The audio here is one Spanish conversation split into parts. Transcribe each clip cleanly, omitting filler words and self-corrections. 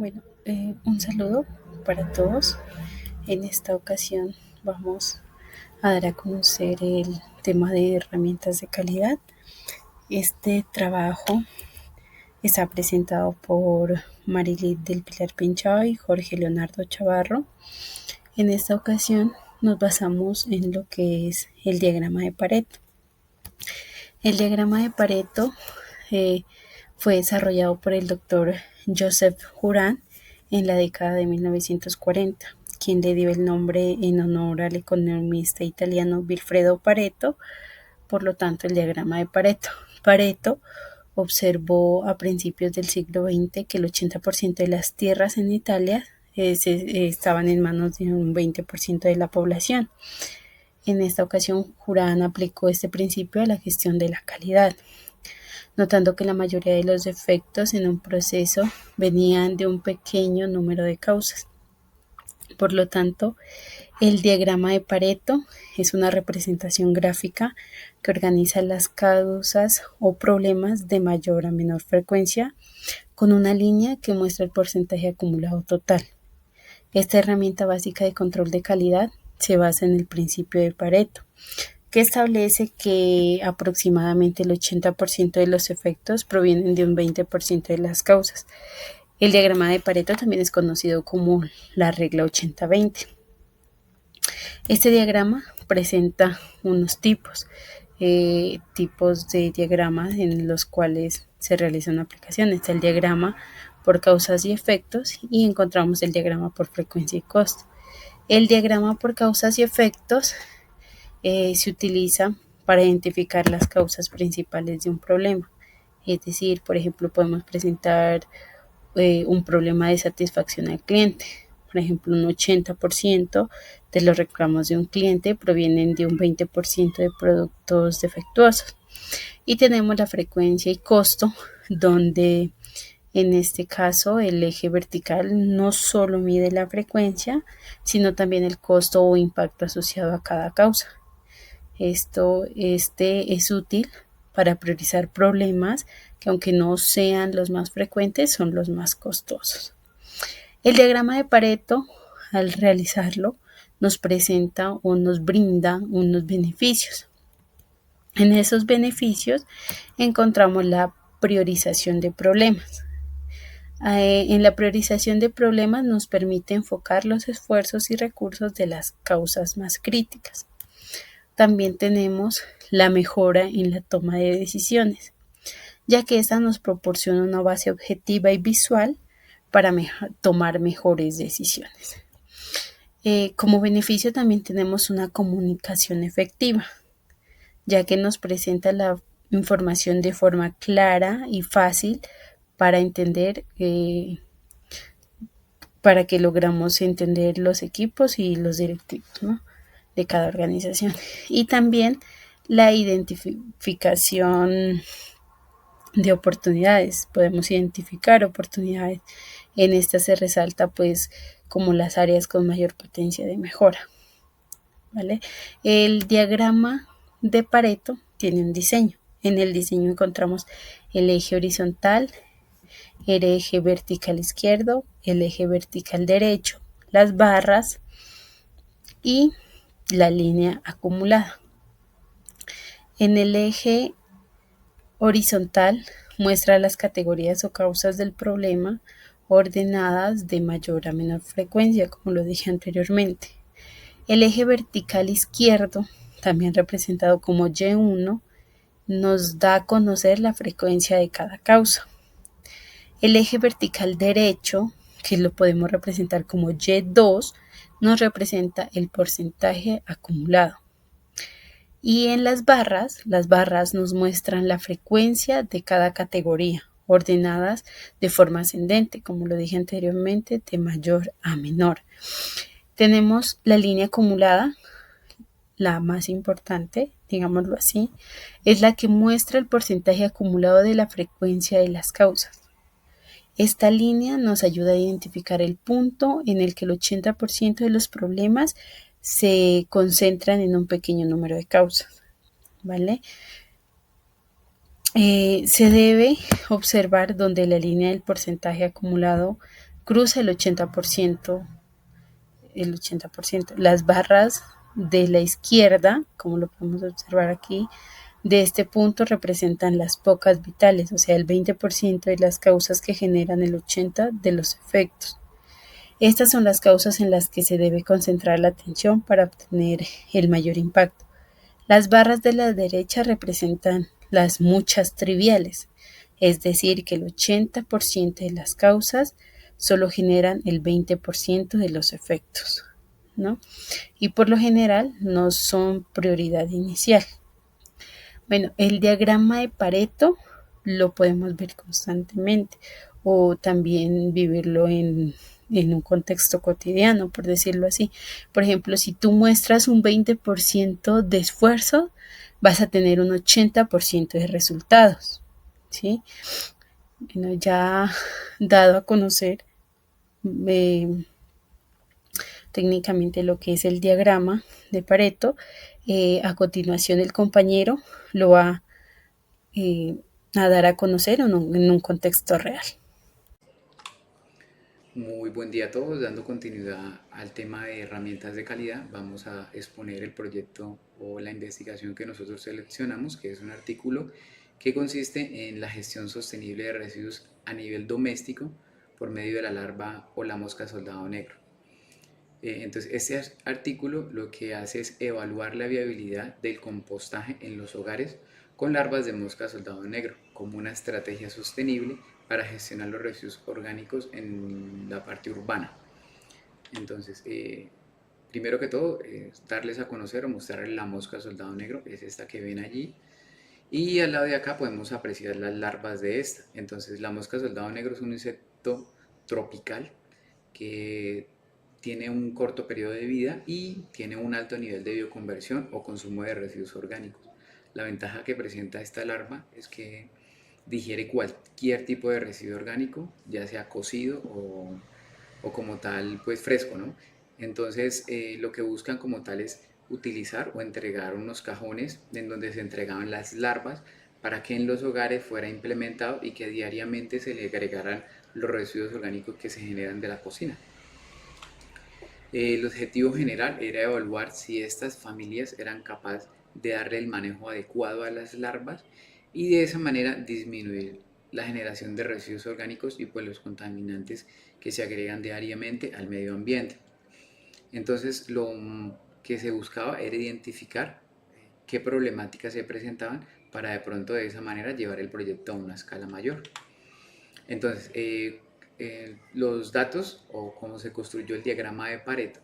Un saludo para todos. En esta ocasión vamos a dar a conocer el tema de herramientas de calidad. Este trabajo está presentado por Marilit del Pilar Pinchao y Jorge Leonardo Chavarro. En esta ocasión nos basamos en lo que es el diagrama de Pareto. El diagrama de Pareto fue desarrollado por el doctor Joseph Juran en la década de 1940, quien le dio el nombre en honor al economista italiano Vilfredo Pareto, por lo tanto el diagrama de Pareto. Pareto observó a principios del siglo XX que el 80% de las tierras en Italia estaban en manos de un 20% de la población. En esta ocasión, Juran aplicó este principio a la gestión de la calidad, notando que la mayoría de los defectos en un proceso venían de un pequeño número de causas. Por lo tanto, el diagrama de Pareto es una representación gráfica que organiza las causas o problemas de mayor a menor frecuencia con una línea que muestra el porcentaje acumulado total. Esta herramienta básica de control de calidad se basa en el principio de Pareto, que establece que aproximadamente el 80% de los efectos provienen de un 20% de las causas. El diagrama de Pareto también es conocido como la regla 80-20. Este diagrama presenta unos tipos de diagramas en los cuales se realiza una aplicación. Está el diagrama por causas y efectos y encontramos el diagrama por frecuencia y costo. El diagrama por causas y efectos se utiliza para identificar las causas principales de un problema. Es decir, por ejemplo, podemos presentar un problema de satisfacción al cliente. Por ejemplo, un 80% de los reclamos de un cliente provienen de un 20% de productos defectuosos. Y tenemos la frecuencia y costo, donde en este caso el eje vertical no solo mide la frecuencia, sino también el costo o impacto asociado a cada causa. Este es útil para priorizar problemas que, aunque no sean los más frecuentes, son los más costosos. El diagrama de Pareto, al realizarlo, nos presenta o nos brinda unos beneficios. En esos beneficios encontramos la priorización de problemas. En la priorización de problemas nos permite enfocar los esfuerzos y recursos de las causas más críticas. También tenemos la mejora en la toma de decisiones, ya que esta nos proporciona una base objetiva y visual para tomar mejores decisiones. Como beneficio también tenemos una comunicación efectiva, ya que nos presenta la información de forma clara y fácil para entender, para que logramos entender los equipos y los directivos, ¿no?, de cada organización. Y también la identificación de oportunidades. Podemos identificar oportunidades. En esta se resalta pues como las áreas con mayor potencia de mejora, ¿vale? El diagrama de Pareto tiene un diseño. En el diseño encontramos el eje horizontal, el eje vertical izquierdo, el eje vertical derecho, las barras y la línea acumulada. En el eje horizontal muestra las categorías o causas del problema ordenadas de mayor a menor frecuencia, como lo dije anteriormente. El eje vertical izquierdo, también representado como Y1, nos da a conocer la frecuencia de cada causa. El eje vertical derecho, que lo podemos representar como Y2, nos representa el porcentaje acumulado. Y en las barras nos muestran la frecuencia de cada categoría, ordenadas de forma ascendente, como lo dije anteriormente, de mayor a menor. Tenemos la línea acumulada, la más importante, digámoslo así, es la que muestra el porcentaje acumulado de la frecuencia de las causas. Esta línea nos ayuda a identificar el punto en el que el 80% de los problemas se concentran en un pequeño número de causas, ¿vale? Se debe observar donde la línea del porcentaje acumulado cruza el 80%. Las barras de la izquierda, como lo podemos observar aquí, de este punto representan las pocas vitales, o sea, el 20% de las causas que generan el 80% de los efectos. Estas son las causas en las que se debe concentrar la atención para obtener el mayor impacto. Las barras de la derecha representan las muchas triviales, es decir, que el 80% de las causas solo generan el 20% de los efectos, ¿no? Y por lo general no son prioridad inicial. Bueno, el diagrama de Pareto lo podemos ver constantemente o también vivirlo en un contexto cotidiano, por decirlo así. Por ejemplo, si tú muestras un 20% de esfuerzo, vas a tener un 80% de resultados, ¿sí? Bueno, ya dado a conocer eh, técnicamente lo que es el diagrama de Pareto, a continuación el compañero lo va eh, a dar a conocer en un contexto real. Muy buen día a todos. Dando continuidad al tema de herramientas de calidad, vamos a exponer el proyecto o la investigación que nosotros seleccionamos, que es un artículo que consiste en la gestión sostenible de residuos a nivel doméstico por medio de la larva o la mosca soldado negro. Entonces, este artículo lo que hace es evaluar la viabilidad del compostaje en los hogares con larvas de mosca soldado negro como una estrategia sostenible para gestionar los residuos orgánicos en la parte urbana. Entonces, primero que todo, darles a conocer o mostrarles la mosca soldado negro, es esta que ven allí. Y al lado de acá podemos apreciar las larvas de esta. Entonces, la mosca soldado negro es un insecto tropical que tiene un corto periodo de vida y tiene un alto nivel de bioconversión o consumo de residuos orgánicos. La ventaja que presenta esta larva es que digiere cualquier tipo de residuo orgánico, ya sea cocido o como tal, pues fresco, ¿no? Entonces, lo que buscan como tal es utilizar o entregar unos cajones en donde se entregaban las larvas para que en los hogares fuera implementado y que diariamente se le agregaran los residuos orgánicos que se generan de la cocina. El objetivo general era evaluar si estas familias eran capaces de darle el manejo adecuado a las larvas y de esa manera disminuir la generación de residuos orgánicos y pues los contaminantes que se agregan diariamente al medio ambiente. Entonces lo que se buscaba era identificar qué problemáticas se presentaban para de pronto de esa manera llevar el proyecto a una escala mayor. Entonces, los datos o cómo se construyó el diagrama de Pareto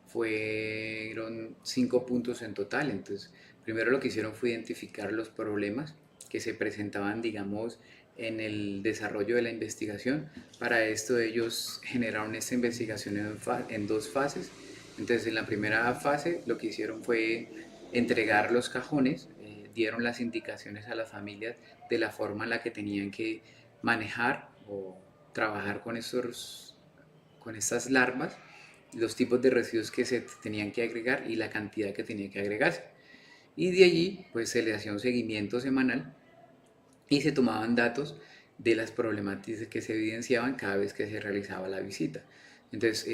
fueron 5 puntos en total. Entonces, primero lo que hicieron fue identificar los problemas que se presentaban, digamos, en el desarrollo de la investigación. Para esto ellos generaron esta investigación en dos fases. Entonces, en la primera fase lo que hicieron fue entregar los cajones, dieron las indicaciones a las familias de la forma en la que tenían que manejar o trabajar con estas larvas, los tipos de residuos que se tenían que agregar y la cantidad que tenía que agregarse. Y de allí pues se le hacía un seguimiento semanal y se tomaban datos de las problemáticas que se evidenciaban cada vez que se realizaba la visita. Entonces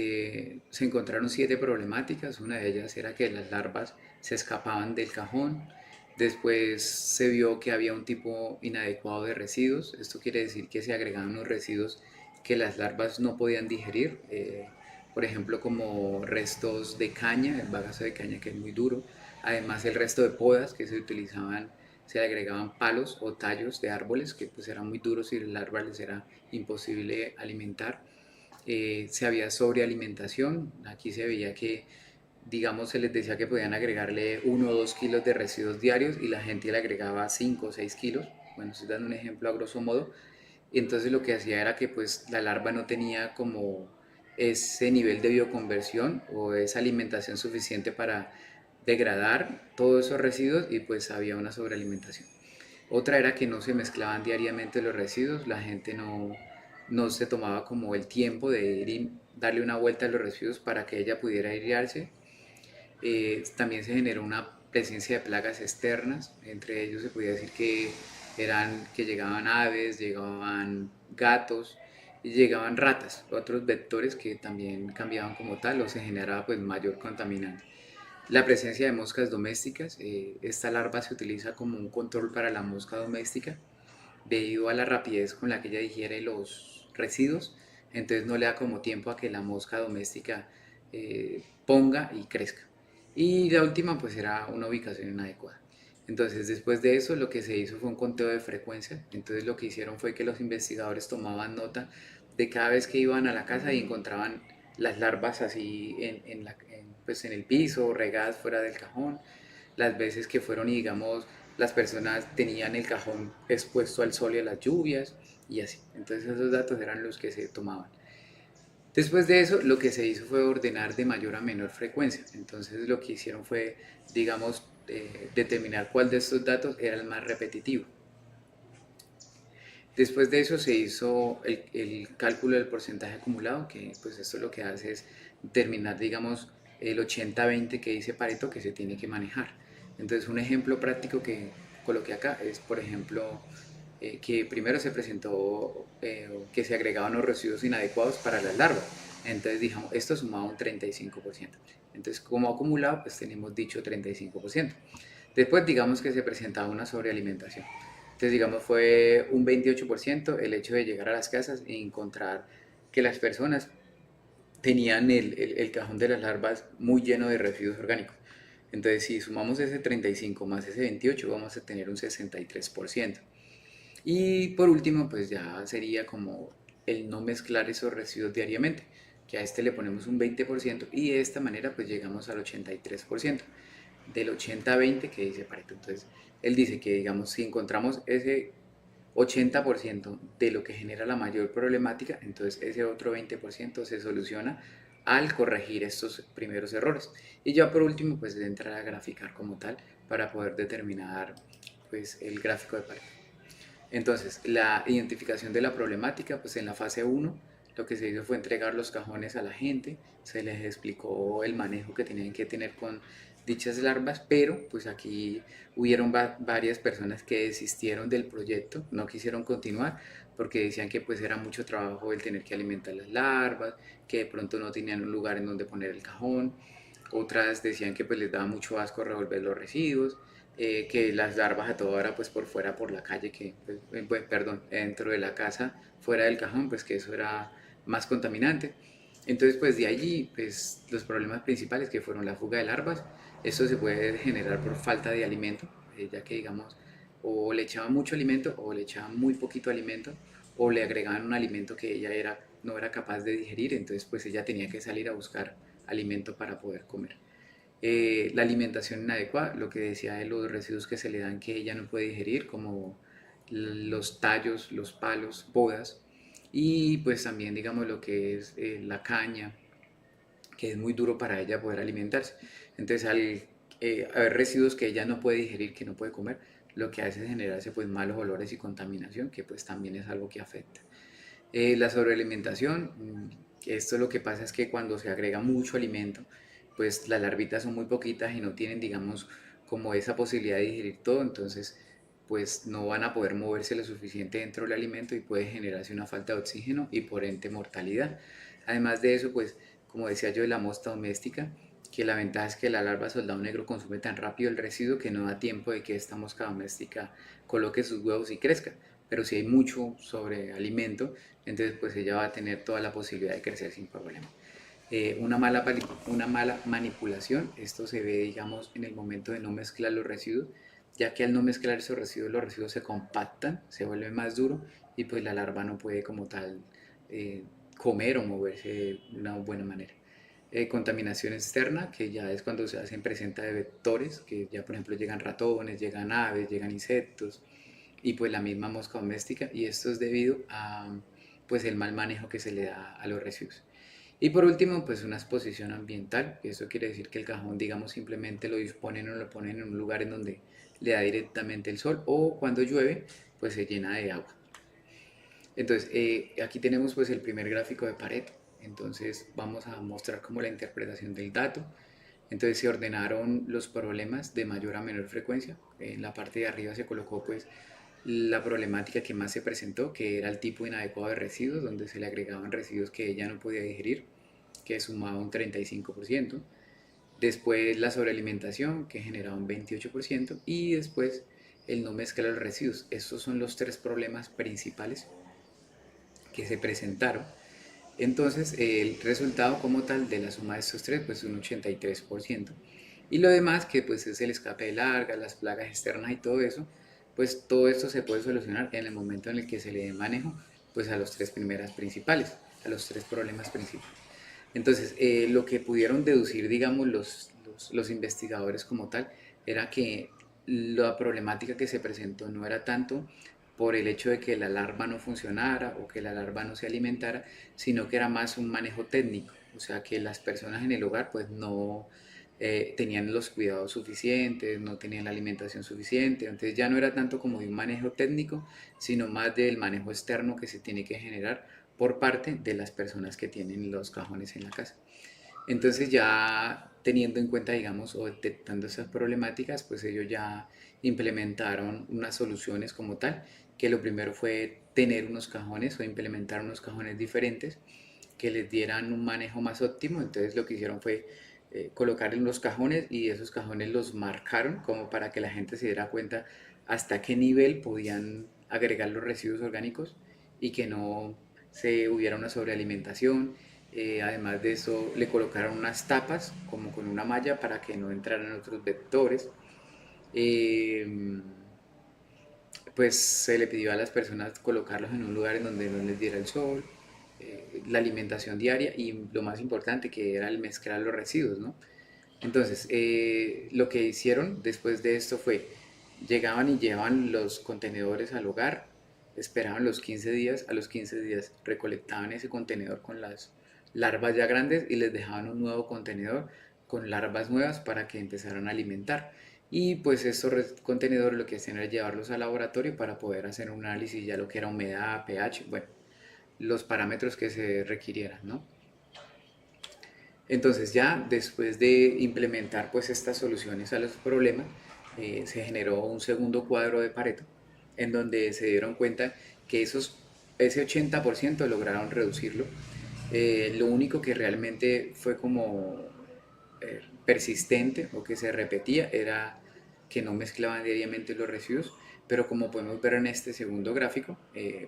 se encontraron 7 problemáticas. Una de ellas era que las larvas se escapaban del cajón. Después se vio que había un tipo inadecuado de residuos. Esto quiere decir que se agregaban unos residuos que las larvas no podían digerir, por ejemplo como restos de caña, el bagazo de caña que es muy duro, además el resto de podas que se utilizaban, se le agregaban palos o tallos de árboles que pues eran muy duros y las larvas les era imposible alimentar. Se había sobrealimentación, aquí se veía que digamos se les decía que podían agregarle 1 o 2 kilos de residuos diarios y la gente le agregaba 5 o 6 kilos, bueno estoy dando un ejemplo a grosso modo. Y entonces lo que hacía era que pues la larva no tenía como ese nivel de bioconversión o esa alimentación suficiente para degradar todos esos residuos y pues había una sobrealimentación. Otra era que no se mezclaban diariamente los residuos, la gente no se tomaba como el tiempo de ir y darle una vuelta a los residuos para que ella pudiera airearse. También se generó una presencia de plagas externas, entre ellos se podía decir que llegaban aves, llegaban gatos y llegaban ratas, otros vectores que también cambiaban como tal o se generaba pues mayor contaminante. La presencia de moscas domésticas, esta larva se utiliza como un control para la mosca doméstica debido a la rapidez con la que ella digiere los residuos, entonces no le da como tiempo a que la mosca doméstica ponga y crezca. Y la última pues era una ubicación inadecuada. Entonces después de eso lo que se hizo fue un conteo de frecuencia, entonces lo que hicieron fue que los investigadores tomaban nota de cada vez que iban a la casa y encontraban las larvas así pues en el piso, regadas fuera del cajón, las veces que fueron y digamos las personas tenían el cajón expuesto al sol y a las lluvias y así. Entonces esos datos eran los que se tomaban. Después de eso, lo que se hizo fue ordenar de mayor a menor frecuencia. Entonces lo que hicieron fue, digamos, determinar cuál de estos datos era el más repetitivo. Después de eso se hizo el cálculo del porcentaje acumulado, que pues esto lo que hace es determinar, digamos, el 80-20 que dice Pareto que se tiene que manejar. Entonces un ejemplo práctico que coloqué acá es, por ejemplo, que primero se presentó que se agregaban los residuos inadecuados para las larvas. Entonces dijimos, esto sumaba un 35%. Entonces como acumulado pues tenemos dicho 35%. Después digamos que se presentaba una sobrealimentación. Entonces, digamos, fue un 28% el hecho de llegar a las casas y encontrar que las personas tenían el cajón de las larvas muy lleno de residuos orgánicos. Entonces, si sumamos ese 35 más ese 28, vamos a tener un 63%. Y por último, pues ya sería como el no mezclar esos residuos diariamente, que a este le ponemos un 20% y de esta manera pues llegamos al 83% del 80-20 que dice Pareto. Entonces, él dice que, digamos, si encontramos ese 80% de lo que genera la mayor problemática, entonces ese otro 20% se soluciona al corregir estos primeros errores. Y ya por último, pues entrar a graficar como tal para poder determinar pues el gráfico de Pareto. Entonces, la identificación de la problemática, pues en la fase uno lo que se hizo fue entregar los cajones a la gente, se les explicó el manejo que tenían que tener con dichas larvas, pero pues aquí hubieron varias personas que desistieron del proyecto, no quisieron continuar porque decían que pues era mucho trabajo el tener que alimentar las larvas, que de pronto no tenían un lugar en donde poner el cajón, otras decían que pues les daba mucho asco revolver los residuos, que las larvas a toda hora pues por fuera por la calle, que pues, perdón, dentro de la casa, fuera del cajón, pues que eso era más contaminante. Entonces pues de allí pues los problemas principales que fueron la fuga de larvas, esto se puede generar por falta de alimento, ya que digamos o le echaban mucho alimento o le echaban muy poquito alimento o le agregaban un alimento que no era capaz de digerir, entonces pues ella tenía que salir a buscar alimento para poder comer. La alimentación inadecuada, lo que decía de los residuos que se le dan que ella no puede digerir, como los tallos, los palos, podas, y pues también digamos lo que es la caña, que es muy duro para ella poder alimentarse. Entonces al haber residuos que ella no puede digerir, que no puede comer, lo que hace es generarse pues malos olores y contaminación, que pues también es algo que afecta. La sobrealimentación, esto lo que pasa es que cuando se agrega mucho alimento, pues las larvitas son muy poquitas y no tienen, digamos, como esa posibilidad de digerir todo, entonces pues no van a poder moverse lo suficiente dentro del alimento y puede generarse una falta de oxígeno y por ende mortalidad. Además de eso, pues como decía yo de la mosca doméstica, que la ventaja es que la larva soldado negro consume tan rápido el residuo que no da tiempo de que esta mosca doméstica coloque sus huevos y crezca. Pero si hay mucho sobre alimento, entonces pues ella va a tener toda la posibilidad de crecer sin problema. Una mala manipulación, esto se ve digamos en el momento de no mezclar los residuos, ya que al no mezclar esos residuos, los residuos se compactan, se vuelven más duros y pues la larva no puede como tal eh, comer o moverse de una buena manera. Contaminación externa, que ya es cuando se hacen presenta de vectores, que ya por ejemplo llegan ratones, llegan aves, llegan insectos y pues la misma mosca doméstica, y esto es debido a pues el mal manejo que se le da a los residuos. Y por último, pues una exposición ambiental, que eso quiere decir que el cajón, digamos, simplemente lo disponen o lo ponen en un lugar en donde le da directamente el sol o cuando llueve, pues se llena de agua. Entonces, aquí tenemos pues el primer gráfico de Pareto. Entonces, vamos a mostrar como la interpretación del dato. Entonces, se ordenaron los problemas de mayor a menor frecuencia. En la parte de arriba se colocó pues la problemática que más se presentó, que era el tipo inadecuado de residuos, donde se le agregaban residuos que ella no podía digerir, que sumaba un 35%. Después la sobrealimentación, que generaba un 28%. Y después el no mezclar los residuos. Estos son los tres problemas principales que se presentaron. Entonces, el resultado como tal de la suma de estos tres, pues un 83%. Y lo demás, que pues es el escape de largas, las plagas externas y todo eso, pues todo esto se puede solucionar en el momento en el que se le dé manejo, pues a los tres primeras principales, a los tres problemas principales. Entonces, lo que pudieron deducir, digamos, los investigadores como tal, era que la problemática que se presentó no era tanto por el hecho de que la larva no funcionara o que la larva no se alimentara, sino que era más un manejo técnico, o sea, que las personas en el hogar pues no tenían los cuidados suficientes, no tenían la alimentación suficiente, entonces ya no era tanto como de un manejo técnico, sino más del manejo externo que se tiene que generar por parte de las personas que tienen los cajones en la casa. Entonces ya teniendo en cuenta, digamos, o detectando esas problemáticas, pues ellos ya implementaron unas soluciones como tal, que lo primero fue tener unos cajones o implementar unos cajones diferentes que les dieran un manejo más óptimo. Entonces lo que hicieron fue colocar en los cajones y esos cajones los marcaron como para que la gente se diera cuenta hasta qué nivel podían agregar los residuos orgánicos y que no se hubiera una sobrealimentación. Además de eso, le colocaron unas tapas como con una malla para que no entraran otros vectores. Eh, pues se le pidió a las personas colocarlos en un lugar en donde no les diera el sol, la alimentación diaria y lo más importante que era el mezclar los residuos, ¿no? Entonces, lo que hicieron después de esto fue, llegaban y llevaban los contenedores al hogar, esperaban los 15 días, a los 15 días recolectaban ese contenedor con las larvas ya grandes y les dejaban un nuevo contenedor con larvas nuevas para que empezaran a alimentar. Y pues estos contenedores lo que hacían era llevarlos al laboratorio para poder hacer un análisis ya lo que era humedad, pH, bueno, los parámetros que se requirieran, ¿no? Entonces ya después de implementar pues estas soluciones a los problemas, se generó un segundo cuadro de Pareto en donde se dieron cuenta que ese 80% lograron reducirlo. Lo único que realmente fue como persistente o que se repetía era que no mezclaban diariamente los residuos, pero como podemos ver en este segundo gráfico,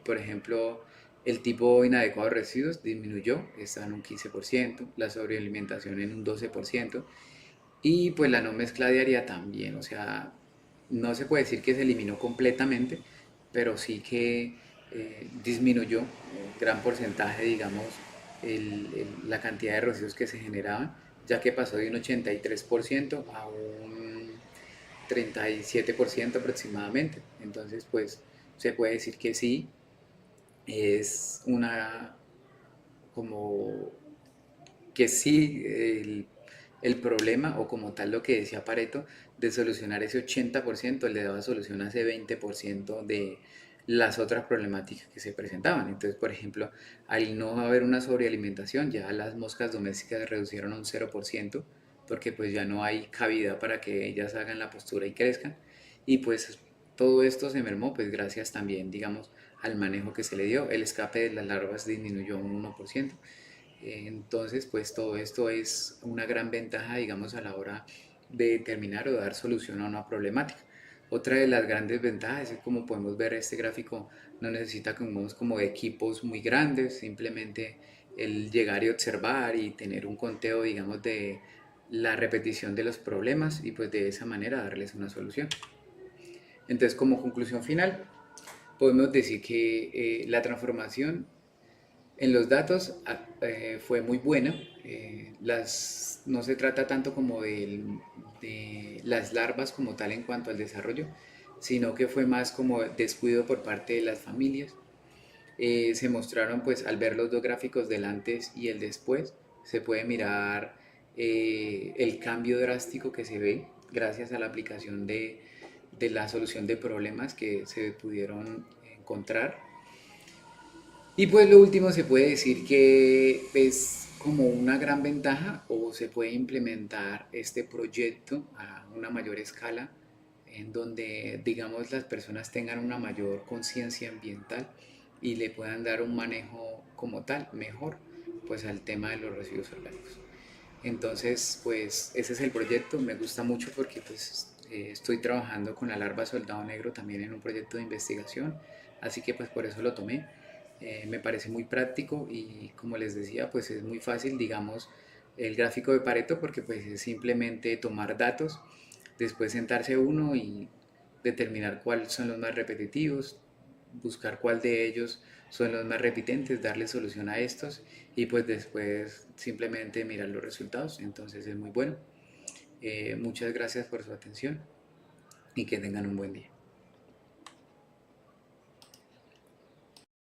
por ejemplo, el tipo inadecuado de residuos disminuyó, está en un 15%, la sobrealimentación en un 12% y pues la no mezcla diaria también, o sea, no se puede decir que se eliminó completamente, pero sí que disminuyó un gran porcentaje, digamos, la cantidad de residuos que se generaban, ya que pasó de un 83% a un 37% aproximadamente. Entonces, pues se puede decir que sí, es una como que sí el problema o como tal lo que decía Pareto de solucionar ese 80% le daba solución a ese 20% de las otras problemáticas que se presentaban. Entonces, por ejemplo, al no haber una sobrealimentación, ya las moscas domésticas se reducieron a un 0% porque pues ya no hay cavidad para que ellas hagan la postura y crezcan. Y pues todo esto se mermó pues gracias también, digamos, al manejo que se le dio. El escape de las larvas disminuyó un 1%. Entonces, pues todo esto es una gran ventaja, digamos, a la hora de determinar o dar solución a una problemática. Otra de las grandes ventajas es que, como podemos ver, este gráfico no necesita como de equipos muy grandes, simplemente el llegar y observar y tener un conteo, digamos, de la repetición de los problemas y pues de esa manera darles una solución. Entonces, como conclusión final, podemos decir que la transformación en los datos fue muy buena. No se trata tanto como de las larvas como tal en cuanto al desarrollo, sino que fue más como descuido por parte de las familias. Se mostraron, pues al ver los dos gráficos del antes y el después, se puede mirar el cambio drástico que se ve gracias a la aplicación de la solución de problemas que se pudieron encontrar. Y pues lo último se puede decir que es como una gran ventaja o se puede implementar este proyecto a una mayor escala en donde, digamos, las personas tengan una mayor conciencia ambiental y le puedan dar un manejo como tal mejor pues al tema de los residuos orgánicos. Entonces, pues ese es el proyecto, me gusta mucho porque pues estoy trabajando con la larva soldado negro también en un proyecto de investigación, así que pues por eso lo tomé. Me parece muy práctico y como les decía, pues es muy fácil, digamos, el gráfico de Pareto porque pues es simplemente tomar datos, después sentarse uno y determinar cuáles son los más repetitivos, buscar cuál de ellos son los más repitentes, darle solución a estos y pues después simplemente mirar los resultados. Entonces es muy bueno. Muchas gracias por su atención y que tengan un buen día.